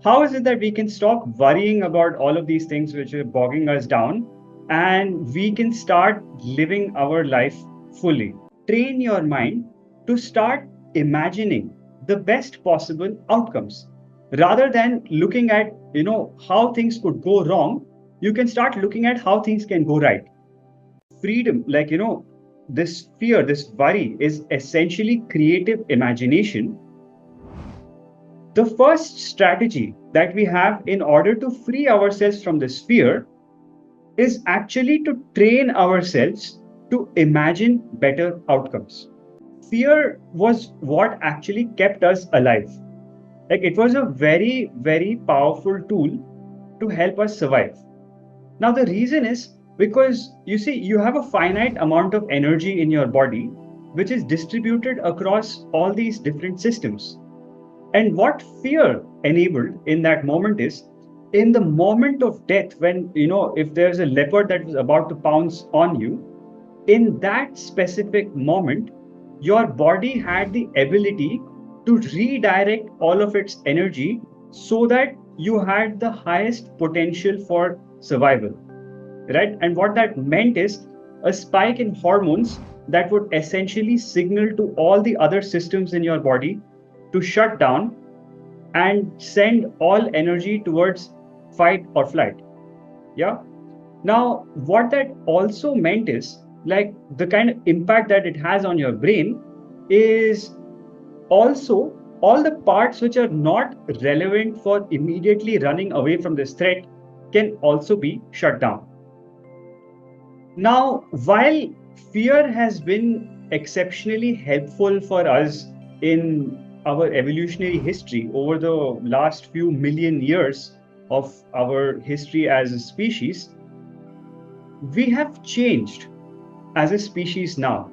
How is it that we can stop worrying about all of these things which are bogging us down and we can start living our life fully? Train your mind to start imagining the best possible outcomes. Rather than looking at, how things could go wrong, you can start looking at how things can go right. Freedom, this fear, this worry is essentially creative imagination. The first strategy that we have in order to free ourselves from this fear is actually to train ourselves to imagine better outcomes. Fear was what actually kept us alive. Like it was a very, very powerful tool to help us survive. Now, the reason is because you see, you have a finite amount of energy in your body, which is distributed across all these different systems. And what fear enabled in that moment is in the moment of death, when, if there's a leopard that was about to pounce on you, in that specific moment, your body had the ability to redirect all of its energy so that you had the highest potential for survival, right? And what that meant is a spike in hormones that would essentially signal to all the other systems in your body to shut down and send all energy towards fight or flight. Yeah. Now, what that also meant is like the kind of impact that it has on your brain is also all the parts which are not relevant for immediately running away from this threat can also be shut down. Now, while fear has been exceptionally helpful for us in our evolutionary history over the last few million years of our history as a species, we have changed as a species now.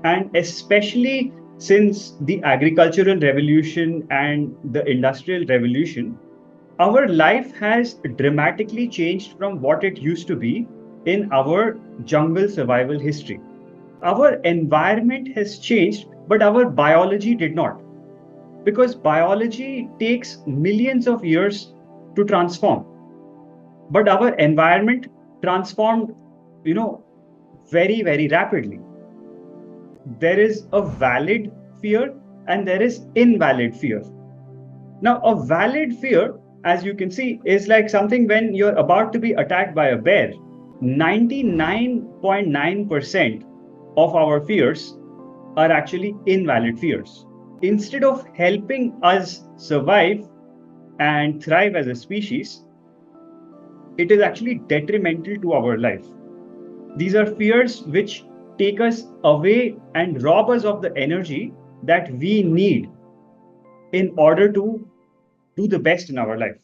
And especially since the agricultural revolution and the industrial revolution, our life has dramatically changed from what it used to be in our jungle survival history. Our environment has changed, but our biology did not. Because biology takes millions of years to transform. But our environment transformed, very, very rapidly. There is a valid fear and there is invalid fear. Now, a valid fear, as you can see, is like something when you're about to be attacked by a bear. 99.9% of our fears are actually invalid fears. Instead of helping us survive and thrive as a species, it is actually detrimental to our life. These are fears which take us away and rob us of the energy that we need in order to do the best in our life.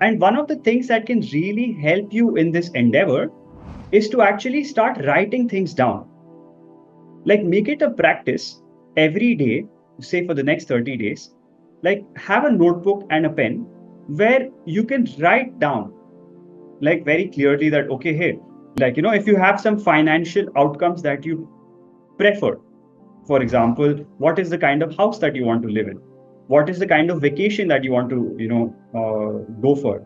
And one of the things that can really help you in this endeavor is to actually start writing things down. Like make it a practice every day, say for the next 30 days, like have a notebook and a pen where you can write down like very clearly that, okay, hey, like, if you have some financial outcomes that you prefer, for example, what is the kind of house that you want to live in? What is the kind of vacation that you want to, go for?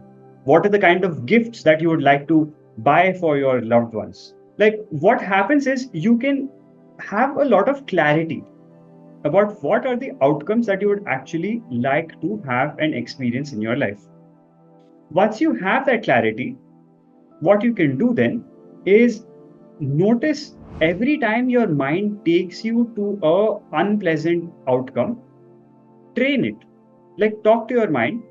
What are the kind of gifts that you would like to buy for your loved ones? Like what happens is you can have a lot of clarity about what are the outcomes that you would actually like to have and experience in your life. Once you have that clarity, what you can do then is notice every time your mind takes you to a unpleasant outcome, train it. Like talk to your mind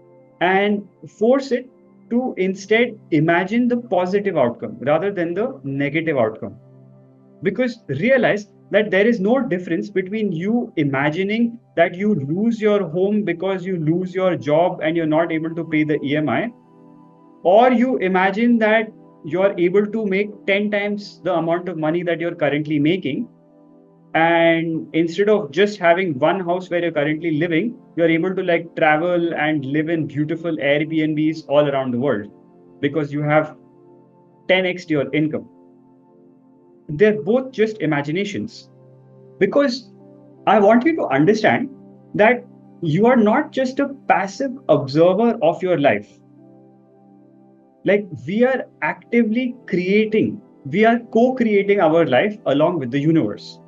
and force it to instead imagine the positive outcome rather than the negative outcome. Because realize that there is no difference between you imagining that you lose your home because you lose your job and you're not able to pay the EMI, or you imagine that you're able to make 10 times the amount of money that you're currently making. And instead of just having one house where you're currently living, you're able to like travel and live in beautiful Airbnbs all around the world because you have 10x your income. They're both just imaginations. Because I want you to understand that you are not just a passive observer of your life. Like, we are actively creating, we are co-creating our life along with the universe.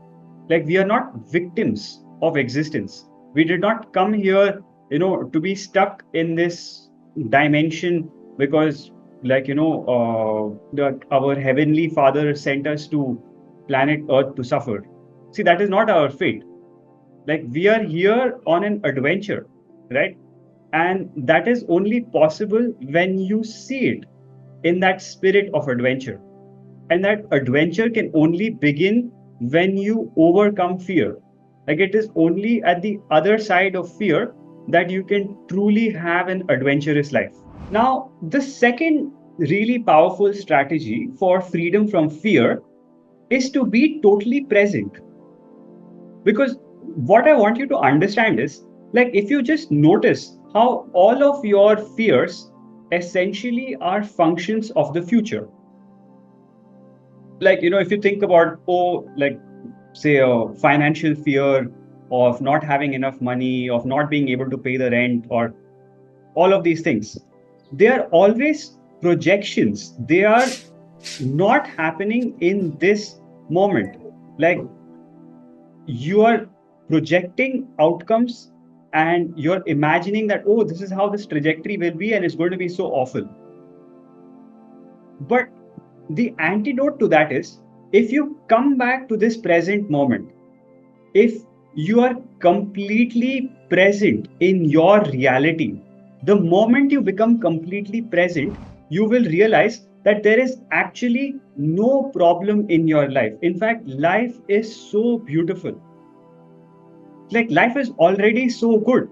Like, we are not victims of existence. We did not come here, to be stuck in this dimension because, our heavenly Father sent us to planet Earth to suffer. See, that is not our fate. Like, we are here on an adventure, right? And that is only possible when you see it in that spirit of adventure. And that adventure can only begin when you overcome fear. Like, it is only at the other side of fear that you can truly have an adventurous life. Now, the second really powerful strategy for freedom from fear is to be totally present. Because what I want you to understand is, like, if you just notice how all of your fears essentially are functions of the future. Like, if you think about, like, say, a financial fear of not having enough money, of not being able to pay the rent, or all of these things, they are always projections. They are not happening in this moment. Like, you are projecting outcomes and you're imagining that, oh, this is how this trajectory will be and it's going to be so awful. But the antidote to that is, if you come back to this present moment, if you are completely present in your reality, the moment you become completely present, you will realize that there is actually no problem in your life. In fact, life is so beautiful. Like, life is already so good.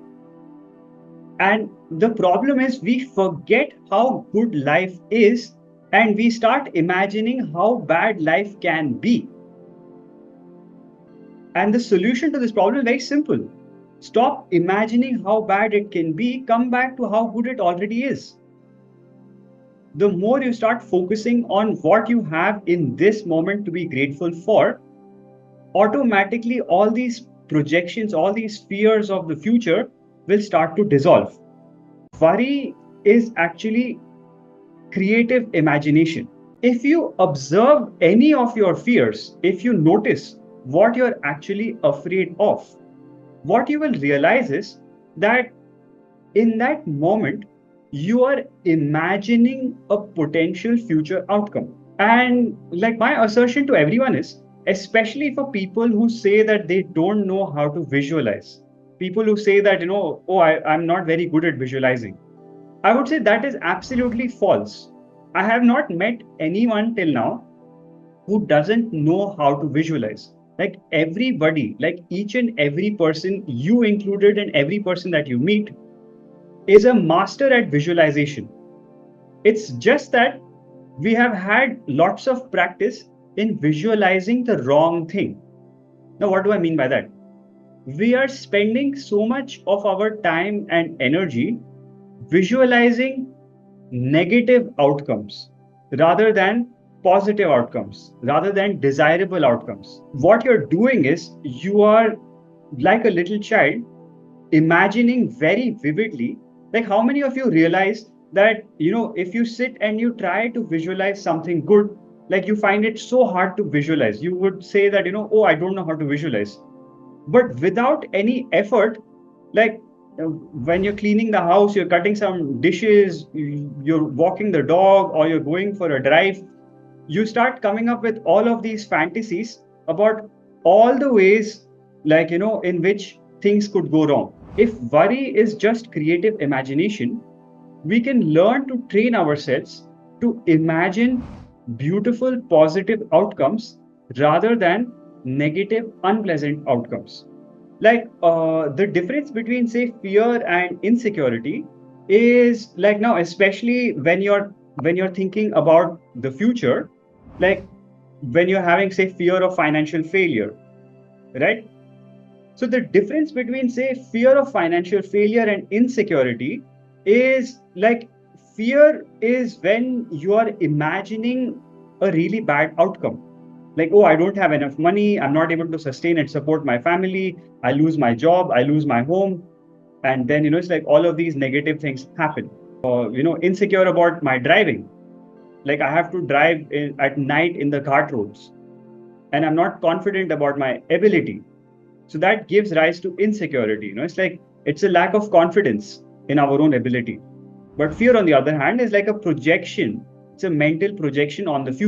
And the problem is, we forget how good life is and we start imagining how bad life can be. And the solution to this problem is very simple. Stop imagining how bad it can be, come back to how good it already is. The more you start focusing on what you have in this moment to be grateful for, automatically all these projections, all these fears of the future will start to dissolve. Worry is actually creative imagination. If you observe any of your fears, if you notice what you're actually afraid of, what you will realize is that in that moment, you are imagining a potential future outcome. And like, my assertion to everyone is, especially for people who say that they don't know how to visualize, people who say that, I'm not very good at visualizing. I would say that is absolutely false. I have not met anyone till now who doesn't know how to visualize. Like, everybody, like each and every person, you included, and every person that you meet is a master at visualization. It's just that we have had lots of practice in visualizing the wrong thing. Now, what do I mean by that? We are spending so much of our time and energy visualizing negative outcomes rather than positive outcomes, rather than desirable outcomes. What you're doing is, you are like a little child imagining very vividly. Like, how many of you realize that, if you sit and you try to visualize something good, like, you find it so hard to visualize? You would say that, oh, I don't know how to visualize. But without any effort, like, when you're cleaning the house, you're cutting some dishes, you're walking the dog, or you're going for a drive, you start coming up with all of these fantasies about all the ways, like, in which things could go wrong. If worry is just creative imagination, we can learn to train ourselves to imagine beautiful, positive outcomes rather than negative, unpleasant outcomes. Like, the difference between, say, fear and insecurity is, like, now, especially when you're thinking about the future, like, when you're having, say, fear of financial failure, right? So the difference between, say, fear of financial failure and insecurity is, like, fear is when you are imagining a really bad outcome. Like, oh, I don't have enough money, I'm not able to sustain and support my family, I lose my job, I lose my home. And then, it's like all of these negative things happen. Insecure about my driving. Like I have to drive at night in the cart roads, and I'm not confident about my ability. So that gives rise to insecurity. It's like it's a lack of confidence in our own ability. But fear, on the other hand, is like a projection. It's a mental projection on the future.